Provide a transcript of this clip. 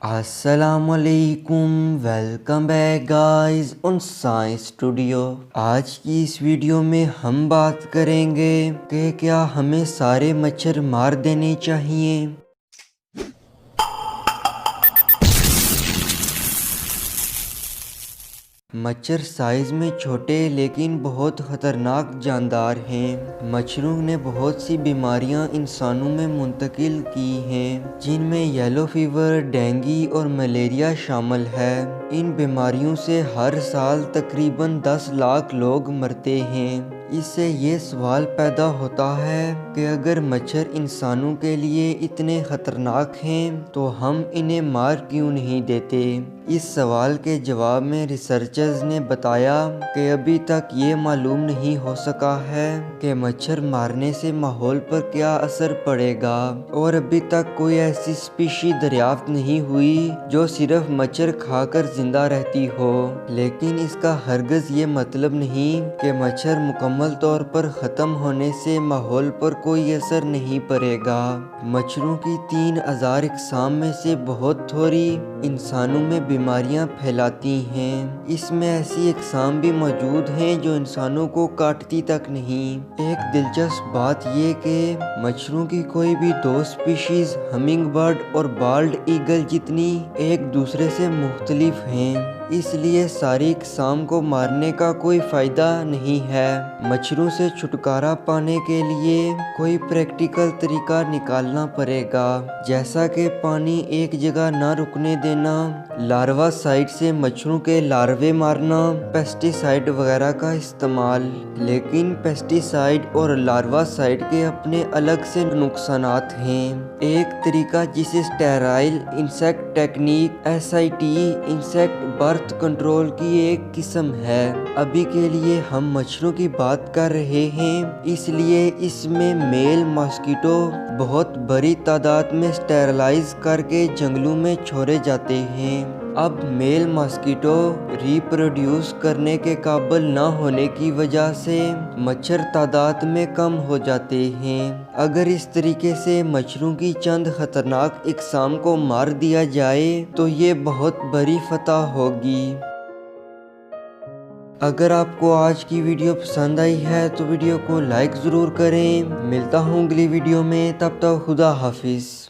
السلام علیکم، welcome back guys on science studio. آج کی اس ویڈیو میں ہم بات کریں گے کہ کیا ہمیں سارے مچھر مار دینے چاہیے۔ مچھر سائز میں چھوٹے لیکن بہت خطرناک جاندار ہیں۔ مچھروں نے بہت سی بیماریاں انسانوں میں منتقل کی ہیں، جن میں یلو فیور، ڈینگی اور ملیریا شامل ہے۔ ان بیماریوں سے ہر سال تقریباً 10 لاکھ لوگ مرتے ہیں۔ اس سے یہ سوال پیدا ہوتا ہے کہ اگر مچھر انسانوں کے لیے اتنے خطرناک ہیں تو ہم انہیں مار کیوں نہیں دیتے۔ اس سوال کے جواب میں ریسرچرز نے بتایا کہ ابھی تک یہ معلوم نہیں ہو سکا ہے کہ مچھر مارنے سے ماحول پر کیا اثر پڑے گا، اور ابھی تک کوئی ایسی اسپیشی دریافت نہیں ہوئی جو صرف مچھر کھا کر زندہ رہتی ہو۔ لیکن اس کا ہرگز یہ مطلب نہیں کہ مچھر مکمل طور پر ختم ہونے سے ماحول پر کوئی اثر نہیں پڑے گا۔ مچھروں کی 3000 اقسام میں سے بہت تھوڑی انسانوں میں بیماریاں پھیلاتی ہیں۔ اس میں ایسی اقسام بھی موجود ہیں جو انسانوں کو کاٹتی تک نہیں۔ ایک دلچسپ بات یہ کہ مچھروں کی کوئی بھی 2 سپیشیز ہمنگ برڈ اور بالڈ ایگل جتنی ایک دوسرے سے مختلف ہیں، اس لیے ساری اقسام کو مارنے کا کوئی فائدہ نہیں ہے۔ مچھروں سے چھٹکارا پانے کے لیے کوئی پریکٹیکل طریقہ نکالنا پڑے گا، جیسا کہ پانی ایک جگہ نہ رکنے دینا، لاروا سائٹ سے مچھروں کے لاروے مارنا، پیسٹی سائڈ وغیرہ کا استعمال۔ لیکن پیسٹی سائڈ اور لاروا سائٹ کے اپنے الگ سے نقصانات ہیں۔ ایک طریقہ جسے sterile insect technique SIT insect birth control کی ایک قسم ہے۔ ابھی کے لیے ہم مچھروں کی بات کر رہے ہیں، اس لیے اس میں میل ماسکیٹو بہت بڑی تعداد میں اسٹیرلائز کر کے جنگلوں میں چھوڑے جاتے ہیں۔ اب میل ماسکیٹو ریپروڈیوس کرنے کے قابل نہ ہونے کی وجہ سے مچھر تعداد میں کم ہو جاتے ہیں۔ اگر اس طریقے سے مچھروں کی چند خطرناک اقسام کو مار دیا جائے تو یہ بہت بڑی فتح ہوگی۔ اگر آپ کو آج کی ویڈیو پسند آئی ہے تو ویڈیو کو لائک ضرور کریں۔ ملتا ہوں اگلی ویڈیو میں، تب تک خدا حافظ۔